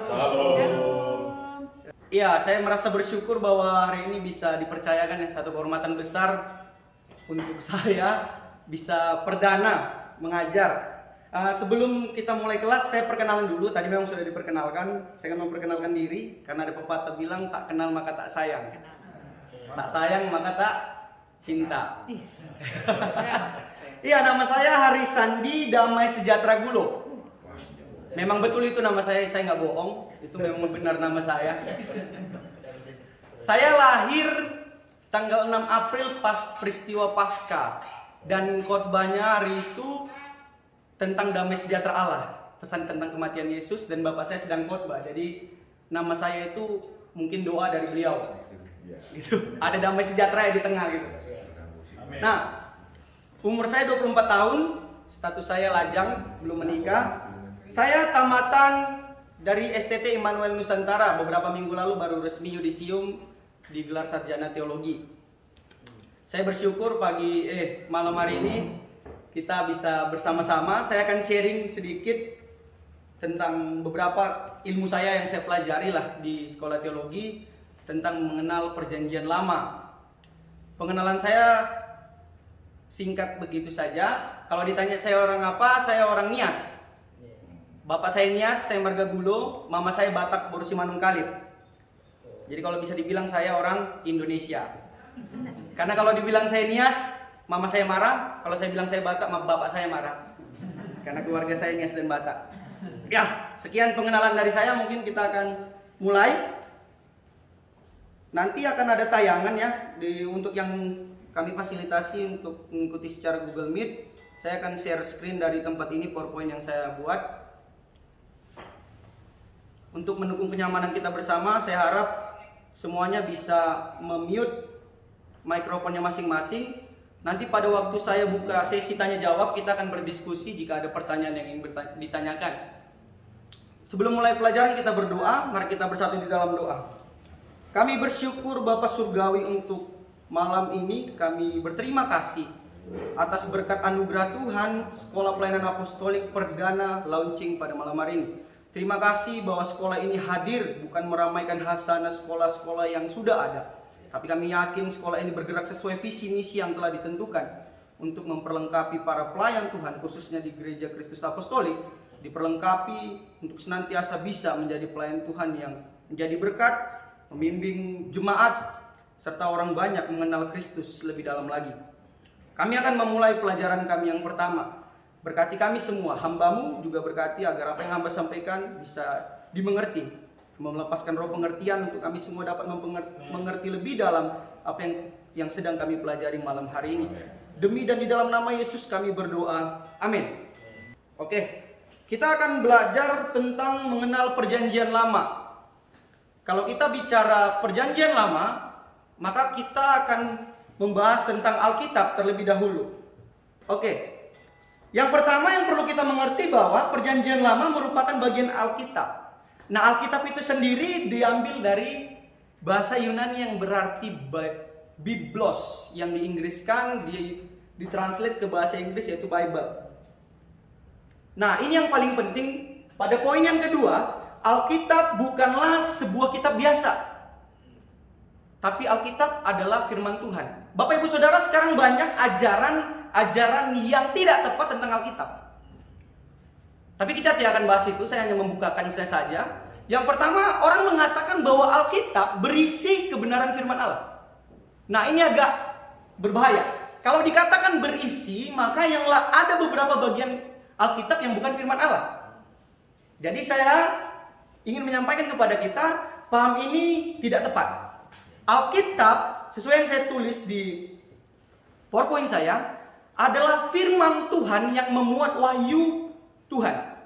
Shalom. Iya, saya merasa bersyukur bahwa hari ini bisa dipercayakan satu kehormatan besar untuk saya bisa perdana mengajar. Sebelum kita mulai kelas, saya perkenalan dulu. Tadi memang sudah diperkenalkan. Saya akan memperkenalkan diri karena ada pepatah bilang tak kenal maka tak sayang. Tak sayang maka tak cinta. Iya, nama saya Haris Sandi Damai Sejahtera Gulo. Memang betul itu nama saya nggak bohong. Itu memang benar nama saya. Saya lahir tanggal 6 April pas peristiwa Paskah. Dan khotbahnya hari itu tentang damai sejahtera Allah. Pesan tentang kematian Yesus dan bapak saya sedang khotbah. Jadi nama saya itu mungkin doa dari beliau. Gitu. Ada damai sejahtera di tengah gitu. Nah, umur saya 24 tahun, status saya lajang, belum menikah. Saya tamatan dari STT Immanuel Nusantara. Beberapa minggu lalu baru resmi yudisium digelar sarjana teologi. Saya bersyukur malam hari ini kita bisa bersama-sama. Saya akan sharing sedikit tentang beberapa ilmu saya yang saya pelajari lah di sekolah teologi tentang mengenal perjanjian lama. Pengenalan saya singkat begitu saja. Kalau ditanya saya orang apa, saya orang Nias. Bapak saya Nias, saya Marga Gulo, mama saya Batak Borusi Manung Kalit. Jadi kalau bisa dibilang saya orang Indonesia. Karena kalau dibilang saya Nias, mama saya marah. Kalau saya bilang saya Batak, bapak saya marah. Karena keluarga saya Nias dan Batak. Ya, sekian pengenalan dari saya. Mungkin kita akan mulai. Nanti akan ada tayangan ya untuk yang kami fasilitasi untuk mengikuti secara Google Meet. Saya akan share screen dari tempat ini, PowerPoint yang saya buat. Untuk mendukung kenyamanan kita bersama, saya harap semuanya bisa memute mikrofonnya masing-masing. Nanti pada waktu saya buka sesi tanya jawab, kita akan berdiskusi jika ada pertanyaan yang ingin ditanyakan. Sebelum mulai pelajaran kita berdoa, mari kita bersatu di dalam doa. Kami bersyukur Bapa Surgawi untuk malam ini. Kami berterima kasih atas berkat anugerah Tuhan, Sekolah Pelayanan Apostolik Perdana launching pada malam hari ini. Terima kasih bahwa sekolah ini hadir bukan meramaikan hasanah sekolah-sekolah yang sudah ada. Tapi kami yakin sekolah ini bergerak sesuai visi misi yang telah ditentukan untuk memperlengkapi para pelayan Tuhan, khususnya di Gereja Kristus Apostolik, diperlengkapi untuk senantiasa bisa menjadi pelayan Tuhan yang menjadi berkat, membimbing jemaat, serta orang banyak mengenal Kristus lebih dalam lagi. Kami akan memulai pelajaran kami yang pertama. Berkati kami semua, hamba-Mu juga berkati agar apa yang hamba sampaikan bisa dimengerti. Melepaskan roh pengertian untuk kami semua dapat mengerti lebih dalam apa yang sedang kami pelajari malam hari ini. Demi dan di dalam nama Yesus kami berdoa. Amin. Oke, kita akan belajar tentang mengenal perjanjian lama. Kalau kita bicara perjanjian lama, maka kita akan membahas tentang Alkitab terlebih dahulu. Oke. Yang pertama yang perlu kita mengerti bahwa perjanjian lama merupakan bagian Alkitab. Nah, Alkitab itu sendiri diambil dari bahasa Yunani yang berarti Biblos, yang diinggriskan, ditranslate ke bahasa Inggris yaitu Bible. Nah, ini yang paling penting. Pada poin yang kedua, Alkitab bukanlah sebuah kitab biasa. Tapi Alkitab adalah firman Tuhan. Bapak Ibu Saudara, sekarang banyak ajaran yang tidak tepat tentang Alkitab. Tapi kita tidak akan bahas itu, saya hanya membukakan saja. Yang pertama, orang mengatakan bahwa Alkitab berisi kebenaran firman Allah. Nah, ini agak berbahaya. Kalau dikatakan berisi, maka ada beberapa bagian Alkitab yang bukan firman Allah. Jadi saya ingin menyampaikan kepada kita, paham ini tidak tepat. Alkitab, sesuai yang saya tulis di PowerPoint saya, adalah firman Tuhan yang memuat wahyu Tuhan.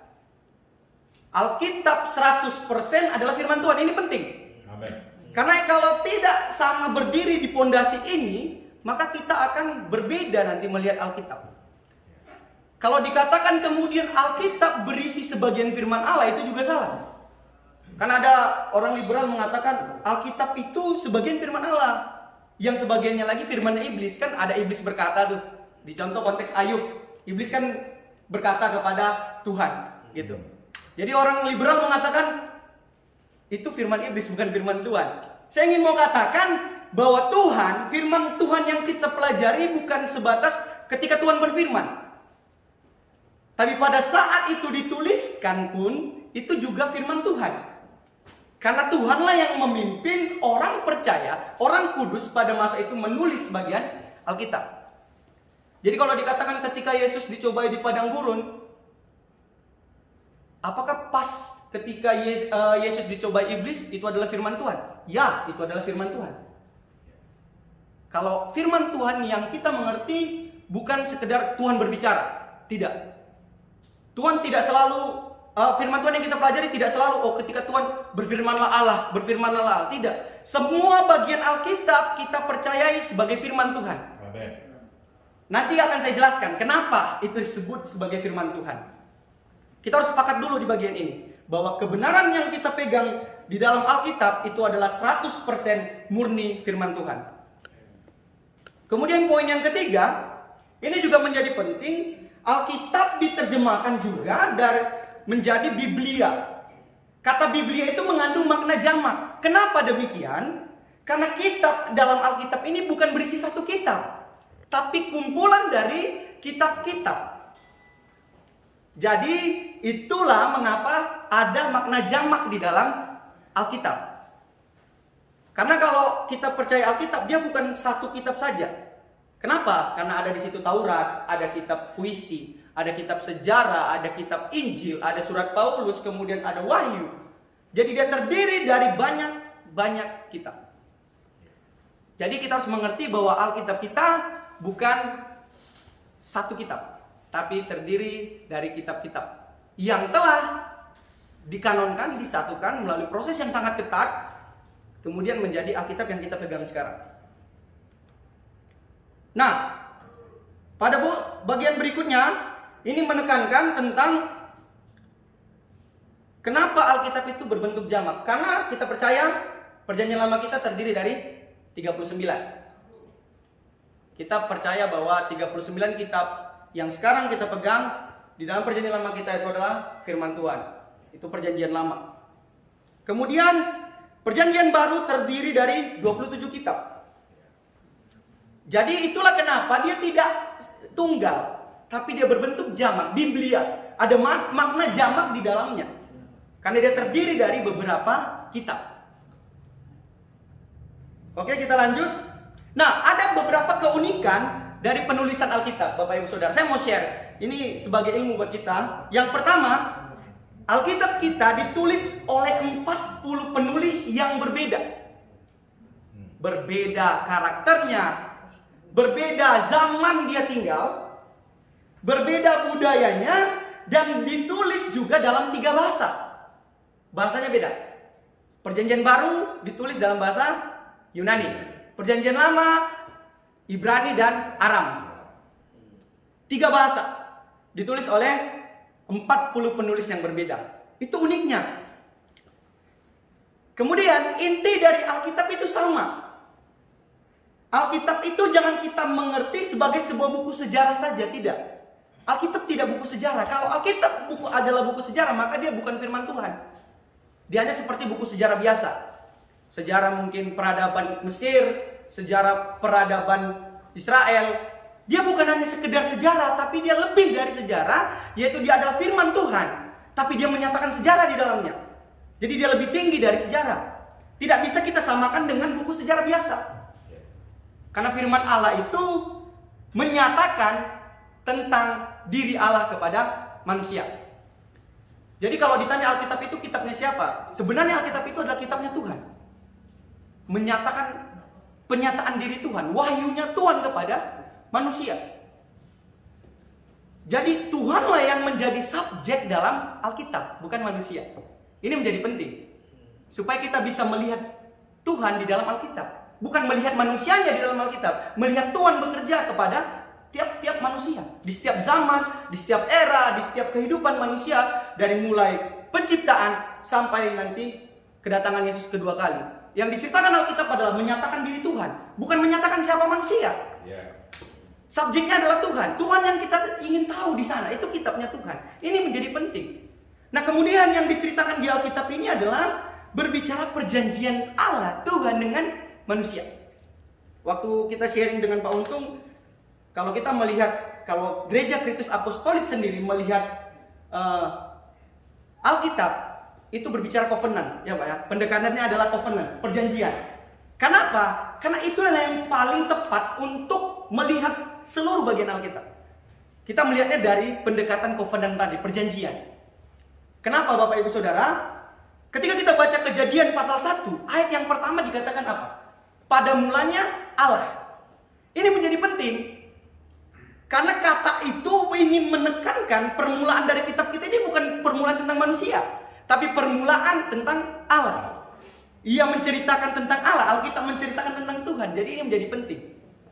Alkitab 100% adalah firman Tuhan. Ini penting. Amin. Karena kalau tidak sama berdiri di pondasi ini, maka kita akan berbeda nanti melihat Alkitab. Kalau dikatakan kemudian Alkitab berisi sebagian firman Allah, itu juga salah. Karena ada orang liberal mengatakan Alkitab itu sebagian firman Allah, yang sebagiannya lagi firman iblis. Kan ada iblis berkata tuh. Di contoh konteks Ayub, iblis kan berkata kepada Tuhan, gitu. Jadi orang liberal mengatakan Itu firman iblis, bukan firman Tuhan. Saya ingin mau katakan bahwa Tuhan, firman Tuhan yang kita pelajari bukan sebatas ketika Tuhan berfirman. Tapi pada saat itu dituliskan pun, itu juga firman Tuhan. Karena Tuhanlah yang memimpin orang percaya, orang kudus pada masa itu menulis bagian Alkitab. Jadi kalau dikatakan ketika Yesus dicobai di padang gurun, apakah pas ketika Yesus dicobai iblis itu adalah firman Tuhan? Ya, itu adalah firman Tuhan. Kalau firman Tuhan yang kita mengerti bukan sekedar Tuhan berbicara, tidak. Tuhan tidak selalu, firman Tuhan yang kita pelajari tidak selalu, ketika Tuhan berfirmanlah Allah, tidak. Semua bagian Alkitab kita percayai sebagai firman Tuhan. Amen. Nanti akan saya jelaskan kenapa itu disebut sebagai firman Tuhan. Kita harus sepakat dulu di bagian ini, bahwa kebenaran yang kita pegang di dalam Alkitab itu adalah 100% murni firman Tuhan. Kemudian poin yang ketiga, ini juga menjadi penting. Alkitab diterjemahkan juga menjadi Biblia. Kata Biblia itu mengandung makna jamak. Kenapa demikian? Karena kitab dalam Alkitab ini bukan berisi satu kitab, tapi kumpulan dari kitab-kitab. Jadi itulah mengapa ada makna jamak di dalam Alkitab. Karena kalau kita percaya Alkitab, dia bukan satu kitab saja. Kenapa? Karena ada di situ Taurat, ada kitab puisi, ada kitab sejarah, ada kitab Injil, ada surat Paulus, kemudian ada Wahyu. Jadi dia terdiri dari banyak kitab. Jadi kita harus mengerti bahwa Alkitab kita bukan satu kitab, tapi terdiri dari kitab-kitab yang telah dikanonkan, disatukan melalui proses yang sangat ketat, kemudian menjadi Alkitab yang kita pegang sekarang. Nah, pada bagian berikutnya ini menekankan tentang kenapa Alkitab itu berbentuk jamak. Karena kita percaya perjanjian lama kita terdiri dari 39. Kita percaya bahwa 39 kitab yang sekarang kita pegang di dalam perjanjian lama kita itu adalah firman Tuhan. Itu perjanjian lama. Kemudian perjanjian baru terdiri dari 27 kitab. Jadi itulah kenapa dia tidak tunggal, tapi dia berbentuk jamak, Biblia. Ada makna jamak di dalamnya. Karena dia terdiri dari beberapa kitab. Oke, kita lanjut. Nah, ada beberapa keunikan dari penulisan Alkitab, Bapak Ibu Saudara. Saya mau share, ini sebagai ilmu buat kita. Yang pertama, Alkitab kita ditulis oleh 40 penulis yang berbeda. Berbeda karakternya, berbeda zaman dia tinggal, berbeda budayanya, dan ditulis juga dalam 3 bahasa. Bahasanya beda. Perjanjian baru ditulis dalam bahasa Yunani. Perjanjian lama Ibrani dan Aram. 3 bahasa ditulis oleh 40 penulis yang berbeda. Itu uniknya. Kemudian inti dari Alkitab itu sama. Alkitab itu jangan kita mengerti sebagai sebuah buku sejarah saja, tidak. Alkitab tidak buku sejarah. Kalau Alkitab adalah buku sejarah, maka dia bukan firman Tuhan. Dia hanya seperti buku sejarah biasa. Sejarah mungkin peradaban Mesir, sejarah peradaban Israel. Dia bukan hanya sekedar sejarah, tapi dia lebih dari sejarah, yaitu dia adalah firman Tuhan. Tapi dia menyatakan sejarah di dalamnya. Jadi dia lebih tinggi dari sejarah. Tidak bisa kita samakan dengan buku sejarah biasa. Karena firman Allah itu menyatakan tentang diri Allah kepada manusia. Jadi kalau ditanya Alkitab itu kitabnya siapa? Sebenarnya Alkitab itu adalah kitabnya Tuhan. Menyatakan penyataan diri Tuhan, wahyunya Tuhan kepada manusia. Jadi Tuhanlah yang menjadi subjek dalam Alkitab, bukan manusia. Ini menjadi penting. Supaya kita bisa melihat Tuhan di dalam Alkitab. Bukan melihat manusianya di dalam Alkitab, melihat Tuhan bekerja kepada tiap-tiap manusia. Di setiap zaman, di setiap era, di setiap kehidupan manusia. Dari mulai penciptaan sampai nanti kedatangan Yesus kedua kali. Yang diceritakan Alkitab adalah menyatakan diri Tuhan, bukan menyatakan siapa manusia. Subjeknya adalah Tuhan. Tuhan yang kita ingin tahu di sana, itu kitabnya Tuhan. Ini menjadi penting. Nah, kemudian yang diceritakan di Alkitab ini adalah berbicara perjanjian Allah, Tuhan dengan manusia. Waktu kita sharing dengan Pak Untung, kalau kita melihat, kalau Gereja Kristus Apostolik sendiri melihat Alkitab, itu berbicara covenant, ya Pak ya. Pendekatannya adalah covenant, perjanjian. Kenapa? Karena itulah yang paling tepat untuk melihat seluruh bagian Alkitab. Kita melihatnya dari pendekatan covenant tadi, perjanjian. Kenapa Bapak Ibu Saudara? Ketika kita baca Kejadian pasal 1, ayat yang pertama dikatakan apa? Pada mulanya Allah. Ini menjadi penting. Karena kata itu ingin menekankan permulaan dari kitab kita ini bukan permulaan tentang manusia, tapi permulaan tentang Allah. Ia menceritakan tentang Allah, Alkitab menceritakan tentang Tuhan. Jadi ini menjadi penting.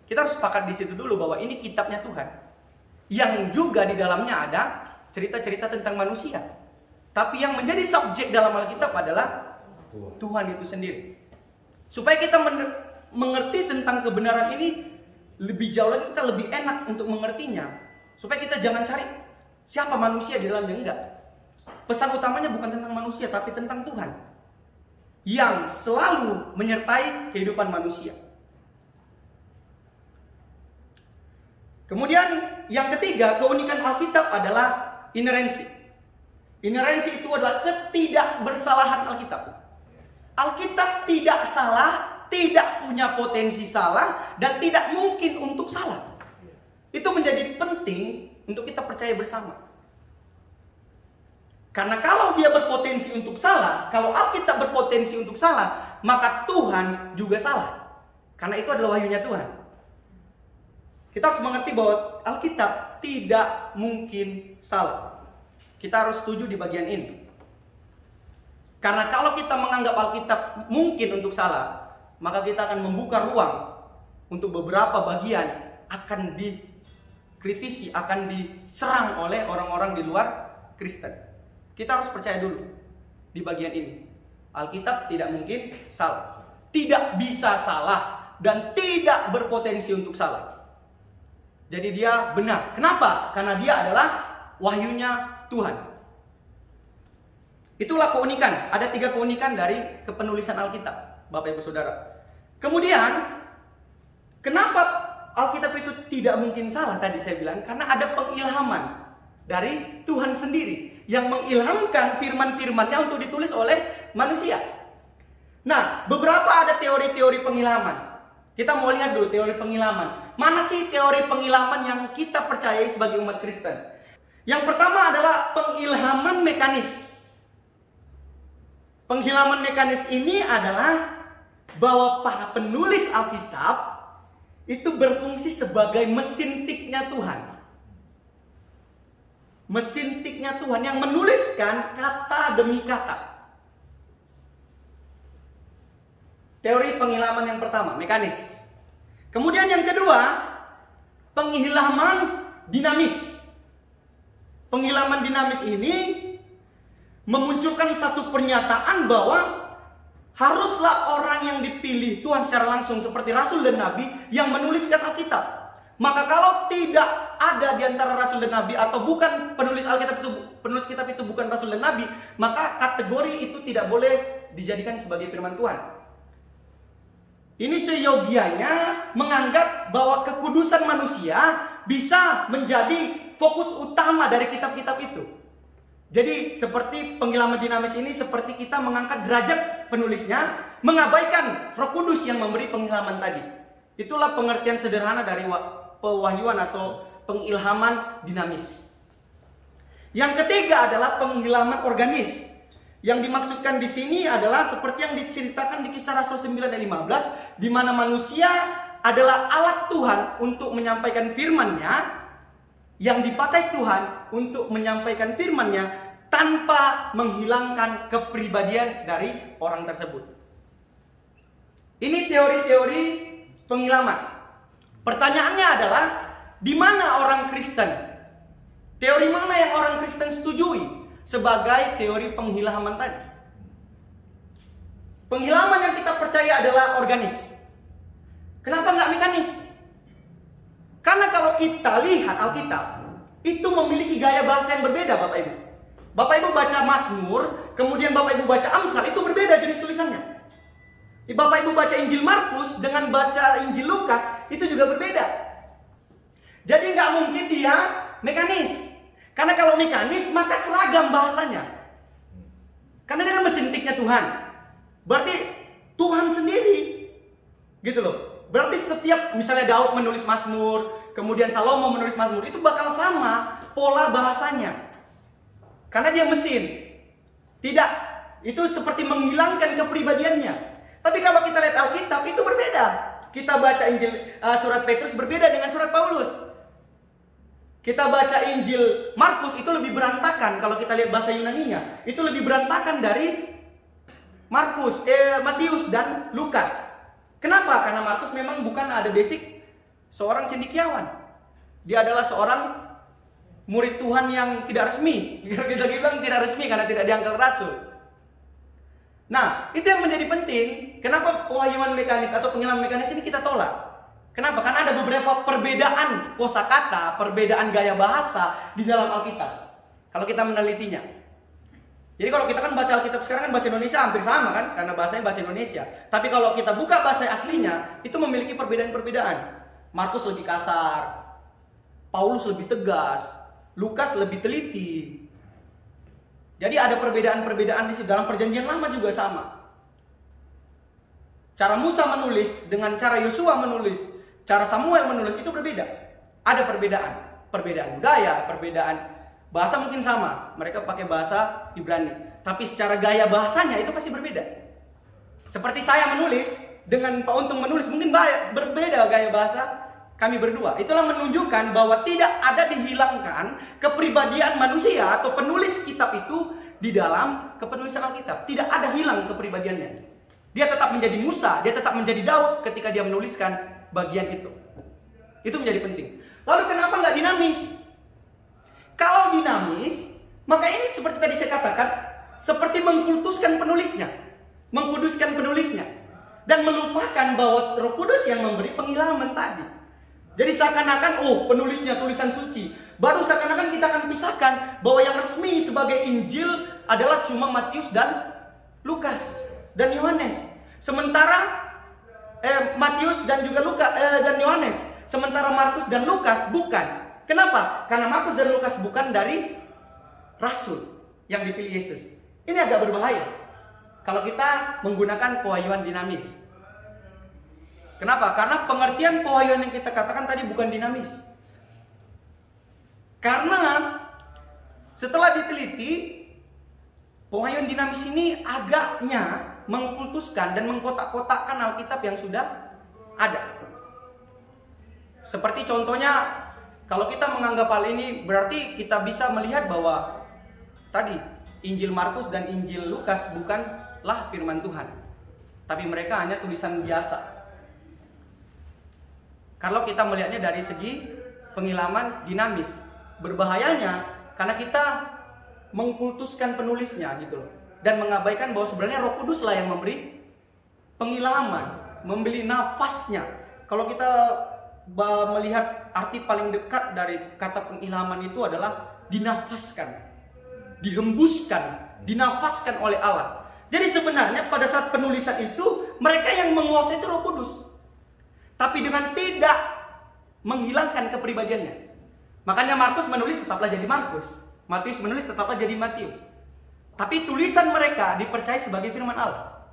Kita harus sepakat di situ dulu bahwa ini kitabnya Tuhan. Yang juga di dalamnya ada cerita-cerita tentang manusia. Tapi yang menjadi subjek dalam Alkitab adalah Tuhan itu sendiri. Supaya kita mengerti tentang kebenaran ini lebih jauh lagi, kita lebih enak untuk mengertinya. Supaya kita jangan cari siapa manusia di dalamnya, enggak. Pesan utamanya bukan tentang manusia, tapi tentang Tuhan yang selalu menyertai kehidupan manusia. Kemudian yang ketiga, keunikan Alkitab adalah inerensi. Inerensi itu adalah ketidakbersalahan Alkitab. Alkitab tidak salah, tidak punya potensi salah, dan tidak mungkin untuk salah. Itu menjadi penting untuk kita percaya bersama. Karena kalau dia berpotensi untuk salah, kalau Alkitab berpotensi untuk salah, maka Tuhan juga salah. Karena itu adalah wahyunya Tuhan. Kita harus mengerti bahwa Alkitab tidak mungkin salah. Kita harus setuju di bagian ini. Karena kalau kita menganggap Alkitab mungkin untuk salah, maka kita akan membuka ruang untuk beberapa bagian akan dikritisi, akan diserang oleh orang-orang di luar Kristen. Kita harus percaya dulu di bagian ini. Alkitab tidak mungkin salah. Tidak bisa salah dan tidak berpotensi untuk salah. Jadi dia benar. Kenapa? Karena dia adalah wahyunya Tuhan. Itulah keunikan. Ada 3 keunikan dari kepenulisan Alkitab, Bapak Ibu Saudara. Kemudian, kenapa Alkitab itu tidak mungkin salah? Tadi saya bilang, karena ada pengilhaman dari Tuhan sendiri yang mengilhamkan firman-firmannya untuk ditulis oleh manusia. Nah, beberapa ada teori-teori pengilhaman. Kita mau lihat dulu teori pengilhaman. Mana sih teori pengilhaman yang kita percayai sebagai umat Kristen? Yang pertama adalah pengilhaman mekanis. Pengilhaman mekanis ini adalah bahwa para penulis Alkitab itu berfungsi sebagai mesin tiknya Tuhan. Mesin tiknya Tuhan yang menuliskan kata demi kata. Teori pengilhaman yang pertama, mekanis. Kemudian yang kedua, pengilhaman dinamis. Pengilhaman dinamis ini memunculkan satu pernyataan bahwa haruslah orang yang dipilih Tuhan secara langsung seperti Rasul dan Nabi yang menuliskan Alkitab. Maka kalau tidak ada di antara Rasul dan Nabi atau bukan penulis Alkitab itu, penulis kitab itu bukan Rasul dan Nabi, maka kategori itu tidak boleh dijadikan sebagai firman Tuhan. Ini seyogianya menganggap bahwa kekudusan manusia bisa menjadi fokus utama dari kitab-kitab itu. Jadi seperti pengilhaman dinamis ini seperti kita mengangkat derajat penulisnya, mengabaikan Roh Kudus yang memberi pengilhaman tadi. Itulah pengertian sederhana dari pewahyuan atau pengilhaman dinamis. Yang ketiga adalah pengilhaman organis. Yang dimaksudkan di sini adalah seperti yang diceritakan di Kisah Rasul 9 ayat 15, di mana manusia adalah alat Tuhan untuk menyampaikan firman-Nya, yang dipakai Tuhan untuk menyampaikan firman-Nya tanpa menghilangkan kepribadian dari orang tersebut. Ini teori-teori pengilhaman. Pertanyaannya adalah, di mana orang Kristen? Teori mana yang orang Kristen setujui sebagai teori pengilhaman tadi? Pengilhaman yang kita percaya adalah organis. Kenapa nggak mekanis? Karena kalau kita lihat Alkitab, itu memiliki gaya bahasa yang berbeda, Bapak Ibu. Bapak Ibu baca Mazmur, kemudian Bapak Ibu baca Amsal, itu berbeda jenis tulisannya. Bapak Ibu baca Injil Markus dengan baca Injil Lukas, itu juga berbeda. Jadi nggak mungkin dia mekanis. Karena kalau mekanis, maka seragam bahasanya. Karena dia kan mesin tiknya Tuhan. Berarti Tuhan sendiri. Gitu loh. Berarti setiap, misalnya Daud menulis Mazmur, kemudian Salomo menulis Mazmur, itu bakal sama pola bahasanya. Karena dia mesin. Tidak. Itu seperti menghilangkan kepribadiannya. Tapi kalau kita lihat Alkitab itu berbeda. Kita baca Injil surat Petrus berbeda dengan surat Paulus. Kita baca Injil Markus itu lebih berantakan. Kalau kita lihat bahasa Yunaninya, itu lebih berantakan dari Matius dan Lukas. Kenapa? Karena Markus memang bukan ada basic seorang cendekiawan. Dia adalah seorang murid Tuhan yang tidak resmi. Kita bilang tidak resmi karena tidak diangkat rasul. Nah, itu yang menjadi penting. Kenapa pewahyuan mekanis atau pengilhaman mekanis ini kita tolak? Kenapa? Karena ada beberapa perbedaan kosakata, perbedaan gaya bahasa di dalam Alkitab. Kalau kita menelitinya. Jadi kalau kita kan baca Alkitab sekarang kan bahasa Indonesia hampir sama kan? Karena bahasanya bahasa Indonesia. Tapi kalau kita buka bahasa aslinya, itu memiliki perbedaan-perbedaan. Markus lebih kasar, Paulus lebih tegas, Lukas lebih teliti. Jadi ada perbedaan-perbedaan di situ. Dalam perjanjian lama juga sama. Cara Musa menulis dengan cara Yosua menulis, cara Samuel menulis itu berbeda. Ada perbedaan. Perbedaan budaya, perbedaan bahasa mungkin sama. Mereka pakai bahasa Ibrani. Tapi secara gaya bahasanya itu pasti berbeda. Seperti saya menulis dengan Pak Untung menulis mungkin berbeda gaya bahasa kami berdua. Itulah menunjukkan bahwa tidak ada dihilangkan kepribadian manusia atau penulis kitab itu di dalam kepenulisan Alkitab. Tidak ada hilang kepribadiannya. Dia tetap menjadi Musa, dia tetap menjadi Daud ketika dia menuliskan bagian itu. Itu menjadi penting. Lalu kenapa nggak dinamis? Kalau dinamis, maka ini seperti tadi saya katakan, seperti mengkultuskan penulisnya. Mengkuduskan penulisnya. Dan melupakan bahwa Roh Kudus yang memberi pengilhaman tadi. Jadi seakan-akan, penulisnya tulisan suci. Baru seakan-akan kita akan pisahkan bahwa yang resmi sebagai Injil adalah cuma Matius dan Lukas dan Yohanes. Sementara Matius dan juga Lukas dan Yohanes. Sementara Markus dan Lukas bukan. Kenapa? Karena Markus dan Lukas bukan dari rasul yang dipilih Yesus. Ini agak berbahaya kalau kita menggunakan pewahyuan dinamis. Kenapa? Karena pengertian pewahyuan yang kita katakan tadi bukan dinamis. Karena setelah diteliti, pewahyuan dinamis ini agaknya mengkultuskan dan mengkotak-kotakkan Alkitab yang sudah ada. Seperti contohnya, kalau kita menganggap hal ini, berarti kita bisa melihat bahwa tadi Injil Markus dan Injil Lukas bukanlah firman Tuhan, tapi mereka hanya tulisan biasa. Kalau kita melihatnya dari segi pengilhaman dinamis, berbahayanya karena kita mengkultuskan penulisnya gitu loh, dan mengabaikan bahwa sebenarnya Roh Kudus lah yang memberi pengilhaman, memberi nafasnya. Kalau kita melihat arti paling dekat dari kata pengilhaman itu adalah dinafaskan, dihembuskan, dinafaskan oleh Allah. Jadi sebenarnya pada saat penulisan itu mereka yang menguasai itu Roh Kudus, tapi dengan tidak menghilangkan kepribadiannya. Makanya Markus menulis tetaplah jadi Markus, Matius menulis tetaplah jadi Matius. Tapi tulisan mereka dipercaya sebagai firman Allah.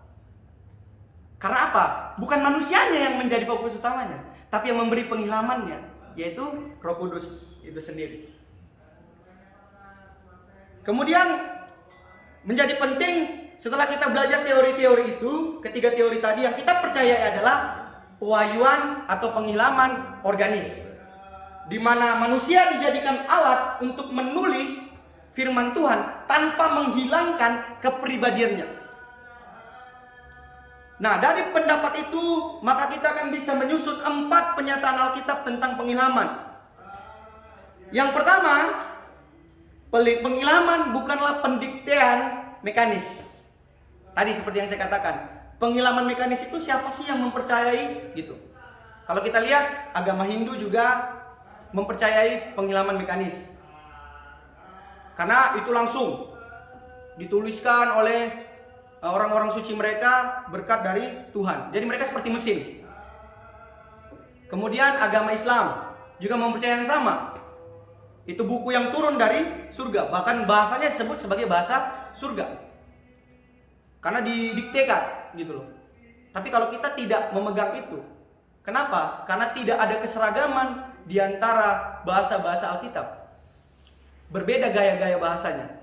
Karena apa? Bukan manusianya yang menjadi fokus utamanya, tapi yang memberi pengilhamannya, yaitu Roh Kudus itu sendiri. Kemudian menjadi penting setelah kita belajar teori-teori itu, ketiga teori tadi yang kita percaya adalah pewahyuan atau pengilhaman organis, di mana manusia dijadikan alat untuk menulis firman Tuhan tanpa menghilangkan kepribadiannya. Nah, dari pendapat itu maka kita akan bisa menyusun 4 penyataan Alkitab tentang pengilhaman. Yang pertama, pengilhaman bukanlah pendiktean mekanis. Tadi seperti yang saya katakan, pengilhaman mekanis itu siapa sih yang mempercayai gitu. Kalau kita lihat agama Hindu juga mempercayai pengilhaman mekanis. Karena itu langsung dituliskan oleh orang-orang suci mereka berkat dari Tuhan. Jadi mereka seperti mesin. Kemudian agama Islam juga mempercayai yang sama. Itu buku yang turun dari surga. Bahkan bahasanya disebut sebagai bahasa surga. Karena didiktekan gitu loh. Tapi kalau kita tidak memegang itu, kenapa? Karena tidak ada keseragaman di antara bahasa-bahasa Alkitab. Berbeda gaya-gaya bahasanya.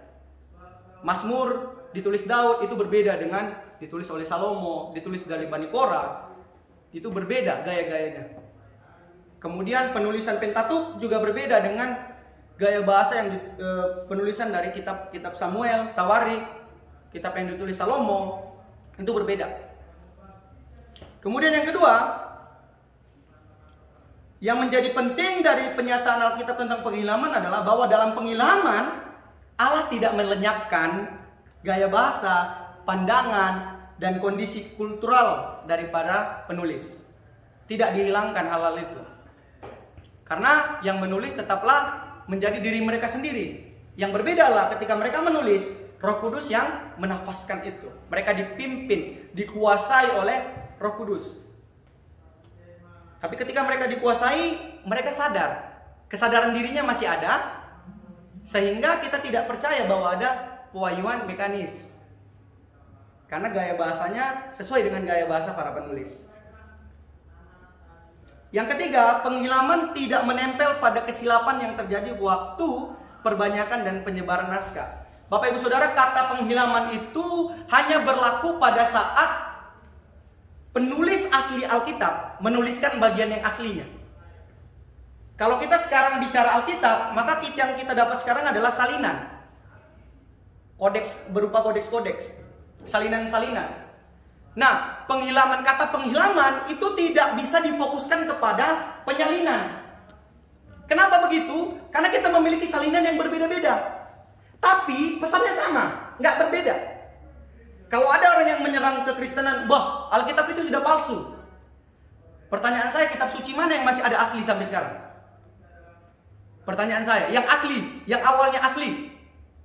Mazmur ditulis Daud itu berbeda dengan ditulis oleh Salomo, ditulis dari Bani Korah. Itu berbeda gaya-gayanya. Kemudian penulisan Pentateuch juga berbeda dengan gaya bahasa yang penulisan dari kitab Samuel, Tawarik, kitab yang ditulis Salomo, itu berbeda. Kemudian yang kedua, yang menjadi penting dari penyataan Alkitab tentang pengilhaman adalah bahwa dalam pengilhaman Allah tidak melenyapkan gaya bahasa, pandangan, dan kondisi kultural daripada penulis. Tidak dihilangkan hal-hal itu. Karena yang menulis tetaplah menjadi diri mereka sendiri. Yang berbeda lah ketika mereka menulis, Roh Kudus yang menafaskan itu. Mereka dipimpin, dikuasai oleh Roh Kudus. Tapi ketika mereka dikuasai, mereka sadar. Kesadaran dirinya masih ada. Sehingga kita tidak percaya bahwa ada pewahyuan mekanis. Karena gaya bahasanya sesuai dengan gaya bahasa para penulis. Yang ketiga, pengilhaman tidak menempel pada kesilapan yang terjadi waktu perbanyakan dan penyebaran naskah. Bapak Ibu Saudara, kata pengilhaman itu hanya berlaku pada saat penulis asli Alkitab menuliskan bagian yang aslinya. Kalau kita sekarang bicara Alkitab, maka yang kita dapat sekarang adalah salinan. Kodeks berupa kodeks-kodeks. Salinan-salinan. Nah, kata pengilhaman itu tidak bisa difokuskan kepada penyalinan. Kenapa begitu? Karena kita memiliki salinan yang berbeda-beda. Tapi pesannya sama, nggak berbeda. Kalau ada orang yang menyerang kekristenan, bah, Alkitab itu sudah palsu. Pertanyaan saya, kitab suci mana yang masih ada asli sampai sekarang? Pertanyaan saya, yang asli, yang awalnya asli,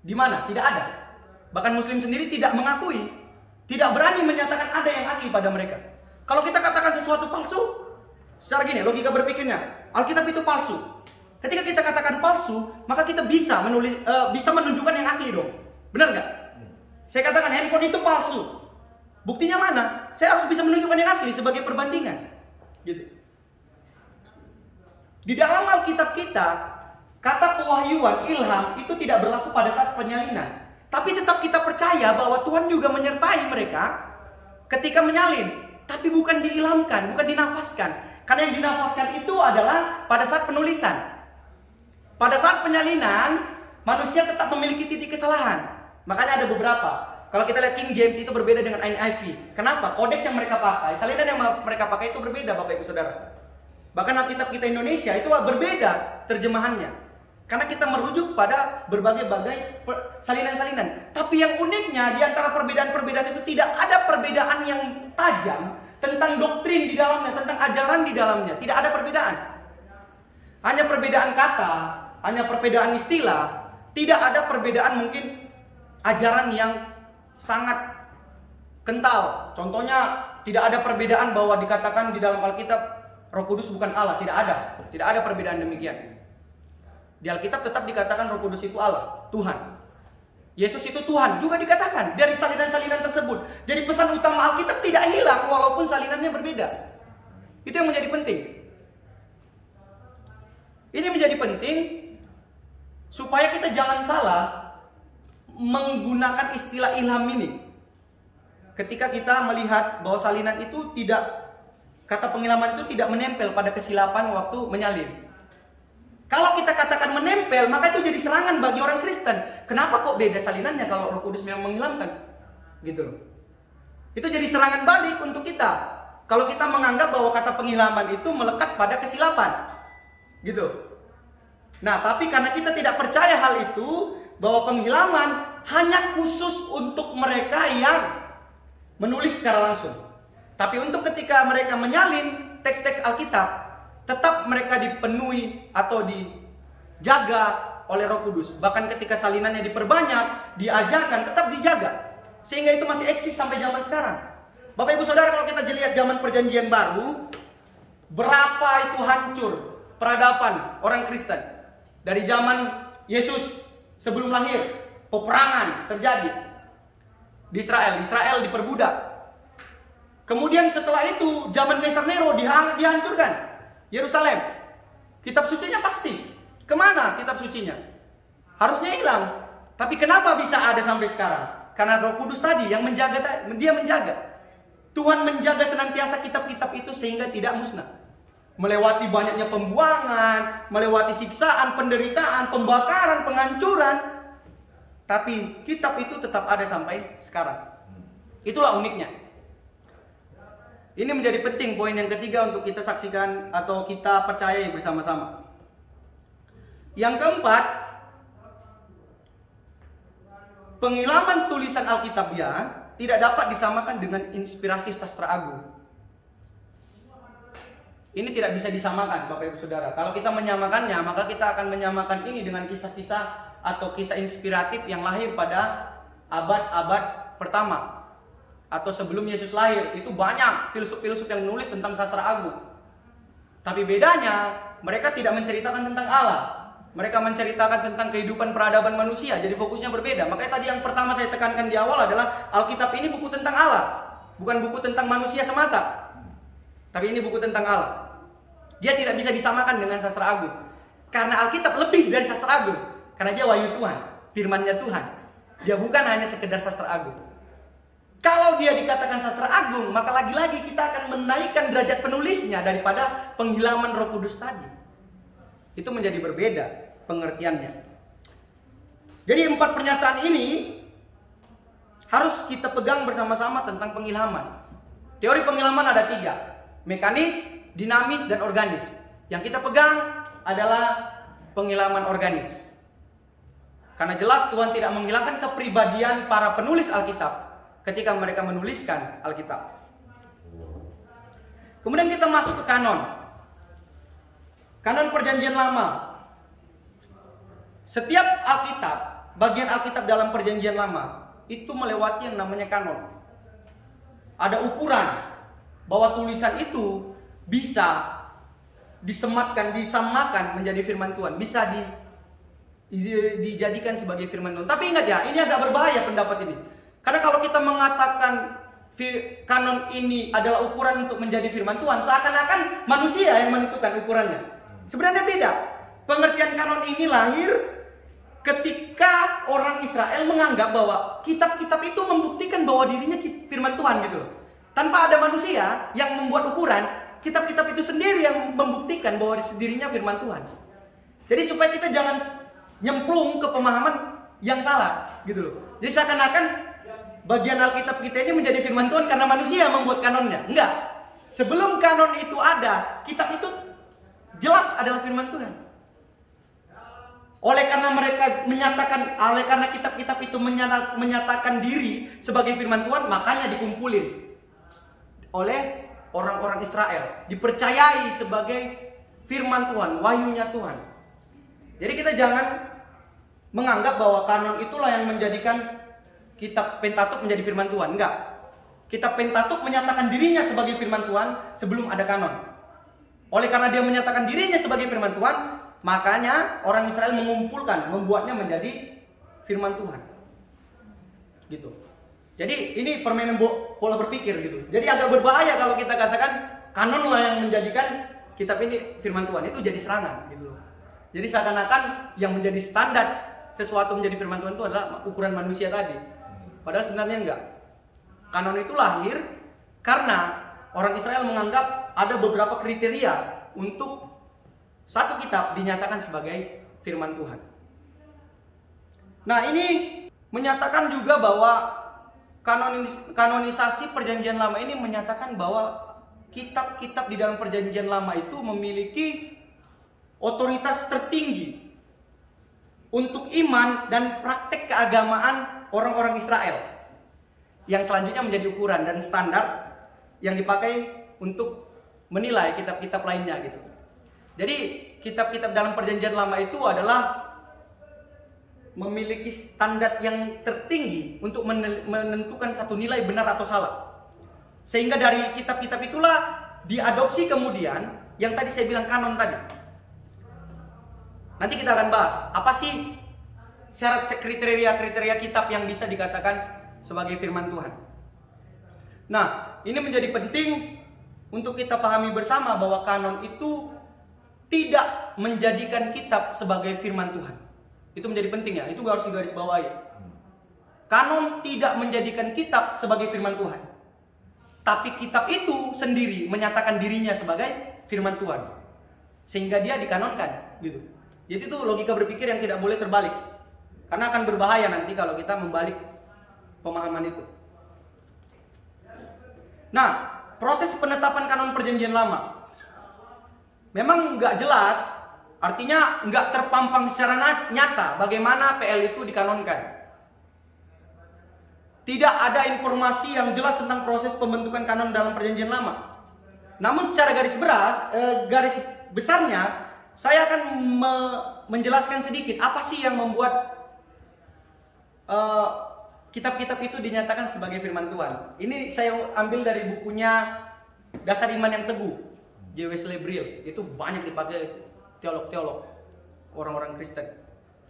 di mana? Tidak ada. Bahkan Muslim sendiri tidak mengakui, tidak berani menyatakan ada yang asli pada mereka. Kalau kita katakan sesuatu palsu, secara gini, logika berpikirnya, Alkitab itu palsu. Ketika kita katakan palsu, maka kita bisa menunjukkan yang asli dong. Benar nggak? Saya katakan handphone itu palsu. Buktinya mana? Saya harus bisa menunjukkan yang asli sebagai perbandingan. Gitu. Di dalam Alkitab kita, kata pewahyuan, ilham itu tidak berlaku pada saat penyalinan. Tapi tetap kita percaya bahwa Tuhan juga menyertai mereka ketika menyalin. Tapi bukan diilhamkan, bukan dinafaskan. Karena yang dinafaskan itu adalah pada saat penulisan. Pada saat penyalinan, manusia tetap memiliki titik kesalahan. Makanya ada beberapa. Kalau kita lihat King James itu berbeda dengan NIV. Kenapa? Kodeks yang mereka pakai, salinan yang mereka pakai itu berbeda, Bapak Ibu Saudara. Bahkan Alkitab kita Indonesia itu berbeda terjemahannya. Karena kita merujuk pada berbagai-bagai salinan-salinan. Tapi yang uniknya di antara perbedaan-perbedaan itu tidak ada perbedaan yang tajam tentang doktrin di dalamnya, tentang ajaran di dalamnya. Tidak ada perbedaan. Hanya perbedaan kata, hanya perbedaan istilah. Tidak ada perbedaan mungkin ajaran yang sangat kental. Contohnya tidak ada perbedaan bahwa dikatakan di dalam Alkitab Roh Kudus bukan Allah. Tidak ada. Tidak ada perbedaan demikian. Di Alkitab tetap dikatakan Roh Kudus itu Allah, Tuhan. Yesus itu Tuhan juga dikatakan dari salinan-salinan tersebut. Jadi pesan utama Alkitab tidak hilang walaupun salinannya berbeda. Itu yang menjadi penting. Ini menjadi penting supaya kita jangan salah menggunakan istilah ilham ini. Ketika kita melihat bahwa salinan itu tidak, kata pengilhaman itu tidak menempel pada kesilapan waktu menyalin. Kalau kita katakan menempel, maka itu jadi serangan bagi orang Kristen. Kenapa kok beda salinannya kalau Roh Kudus memang menghilangkan? Gitu loh. Itu jadi serangan balik untuk kita. Kalau kita menganggap bahwa kata pengilhaman itu melekat pada kesilapan. Gitu. Nah, tapi karena kita tidak percaya hal itu, bahwa pengilhaman hanya khusus untuk mereka yang menulis secara langsung. Tapi untuk ketika mereka menyalin teks-teks Alkitab, tetap mereka dipenuhi atau dijaga oleh Roh Kudus. Bahkan ketika salinannya diperbanyak, diajarkan, tetap dijaga. Sehingga itu masih eksis sampai zaman sekarang. Bapak Ibu Saudara, kalau kita lihat zaman perjanjian baru, berapa itu hancur peradaban orang Kristen. Dari zaman Yesus sebelum lahir, peperangan terjadi di Israel. Israel diperbudak. Kemudian setelah itu, zaman Kaisar Nero dihancurkan Yerusalem. Kitab sucinya pasti. Kemana kitab sucinya? Harusnya hilang. Tapi kenapa bisa ada sampai sekarang? Karena Roh Kudus tadi yang menjaga, dia menjaga. Tuhan menjaga senantiasa kitab-kitab itu sehingga tidak musnah. Melewati banyaknya pembuangan, melewati siksaan, penderitaan, pembakaran, penghancuran. Tapi kitab itu tetap ada sampai sekarang. Itulah uniknya. Ini menjadi penting poin yang ketiga untuk kita saksikan atau kita percayai bersama-sama. Yang keempat, pengilhaman tulisan Alkitabiah tidak dapat disamakan dengan inspirasi sastra agung. Ini tidak bisa disamakan, Bapak Ibu Saudara. Kalau kita menyamakannya, maka kita akan menyamakan ini dengan kisah-kisah atau kisah inspiratif yang lahir pada abad-abad pertama atau sebelum Yesus lahir. Itu banyak filsuf-filsuf yang menulis tentang sastra agung. Tapi bedanya, mereka tidak menceritakan tentang Allah. Mereka menceritakan tentang kehidupan peradaban manusia. Jadi fokusnya berbeda. Makanya tadi yang pertama saya tekankan di awal adalah Alkitab ini buku tentang Allah, bukan buku tentang manusia semata. Tapi ini buku tentang Allah. Dia tidak bisa disamakan dengan sastra agung. Karena Alkitab lebih dari sastra agung. Karena dia wahyu Tuhan, firman-Nya Tuhan. Dia bukan hanya sekedar sastra agung. Kalau dia dikatakan sastra agung, maka lagi-lagi kita akan menaikkan derajat penulisnya daripada penghilaman Roh Kudus tadi. Itu menjadi berbeda pengertiannya. Jadi 4 pernyataan ini harus kita pegang bersama-sama tentang pengilhaman. Teori pengilhaman ada 3. Mekanis, dinamis, dan organis. Yang kita pegang adalah pengilhaman organis. Karena jelas Tuhan tidak menghilangkan kepribadian para penulis Alkitab ketika mereka menuliskan Alkitab. Kemudian kita masuk ke kanon. Kanon Perjanjian Lama. Setiap Alkitab, bagian Alkitab dalam Perjanjian Lama, itu melewati yang namanya kanon. Ada ukuran bahwa tulisan itu bisa disamakan menjadi firman Tuhan, bisa dijadikan sebagai firman Tuhan. Tapi ingat ya, ini agak berbahaya pendapat ini. Karena kalau kita mengatakan kanon ini adalah ukuran untuk menjadi firman Tuhan, seakan-akan manusia yang menentukan ukurannya. Sebenarnya tidak. Pengertian kanon ini lahir ketika orang Israel menganggap bahwa kitab-kitab itu membuktikan bahwa dirinya firman Tuhan gitu loh. Tanpa ada manusia yang membuat ukuran, kitab-kitab itu sendiri yang membuktikan bahwa dirinya firman Tuhan. Jadi supaya kita jangan nyemplung ke pemahaman yang salah gitu loh. Jadi seakan-akan bagian Alkitab kita ini menjadi firman Tuhan karena manusia membuat kanonnya. Enggak. Sebelum kanon itu ada, kitab itu jelas adalah firman Tuhan. Oleh karena kitab-kitab itu menyatakan diri sebagai firman Tuhan, makanya dikumpulin oleh orang-orang Israel, dipercayai sebagai firman Tuhan, wahyunya Tuhan. Jadi kita jangan menganggap bahwa kanon itulah yang menjadikan kitab Pentatuk menjadi firman Tuhan. Enggak. Kitab Pentatuk menyatakan dirinya sebagai firman Tuhan sebelum ada kanon. Oleh karena dia menyatakan dirinya sebagai firman Tuhan, makanya orang Israel mengumpulkan, membuatnya menjadi firman Tuhan. Gitu. Jadi ini permainan pola berpikir gitu. Jadi agak berbahaya kalau kita katakan kanonlah yang menjadikan kitab ini firman Tuhan. Itu jadi serangan gitu. Jadi seakan-akan yang menjadi standar sesuatu menjadi firman Tuhan itu adalah ukuran manusia tadi. Padahal sebenarnya enggak. Kanon itu lahir karena orang Israel menganggap ada beberapa kriteria untuk satu kitab dinyatakan sebagai firman Tuhan. Nah, ini menyatakan juga bahwa kanonisasi Perjanjian Lama ini menyatakan bahwa kitab-kitab di dalam Perjanjian Lama itu memiliki otoritas tertinggi untuk iman dan praktek keagamaan orang-orang Israel, yang selanjutnya menjadi ukuran dan standar yang dipakai untuk menilai kitab-kitab lainnya gitu. Jadi kitab-kitab dalam Perjanjian Lama itu adalah memiliki standar yang tertinggi untuk menentukan satu nilai benar atau salah. Sehingga dari kitab-kitab itulah diadopsi kemudian yang tadi saya bilang kanon tadi. Nanti kita akan bahas apa sih syarat kriteria kitab yang bisa dikatakan sebagai firman Tuhan. Nah, ini menjadi penting untuk kita pahami bersama bahwa kanon itu tidak menjadikan kitab sebagai firman Tuhan. Itu menjadi penting ya, itu harus digarisbawahi. Kanon tidak menjadikan kitab sebagai firman Tuhan. Tapi kitab itu sendiri menyatakan dirinya sebagai firman Tuhan. Sehingga dia dikanonkan, gitu. Jadi itu logika berpikir yang tidak boleh terbalik. Karena akan berbahaya nanti kalau kita membalik pemahaman itu. Nah, proses penetapan kanon perjanjian lama memang nggak jelas, artinya nggak terpampang secara nyata bagaimana PL itu dikanonkan. Tidak ada informasi yang jelas tentang proses pembentukan kanon dalam perjanjian lama. Namun secara garis besarnya, saya akan menjelaskan sedikit apa sih yang membuat kitab-kitab itu dinyatakan sebagai firman Tuhan. Ini saya ambil dari bukunya Dasar Iman yang Teguh, J. Wesley Briel. Itu banyak dipakai teolog-teolog, orang-orang Kristen.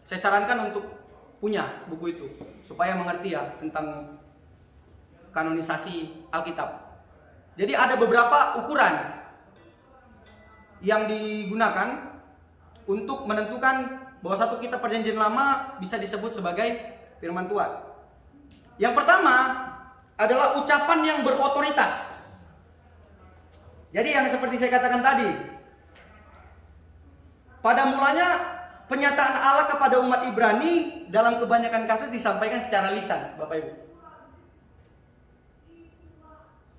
Saya sarankan untuk punya buku itu supaya mengerti ya tentang kanonisasi Alkitab. Jadi ada beberapa ukuran yang digunakan untuk menentukan bahwa satu kitab perjanjian lama bisa disebut sebagai firman Tuhan. Yang pertama adalah ucapan yang berotoritas. Jadi yang seperti saya katakan tadi, pada mulanya penyataan Allah kepada umat Ibrani dalam kebanyakan kasus disampaikan secara lisan, Bapak Ibu.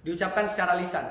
Diucapkan secara lisan.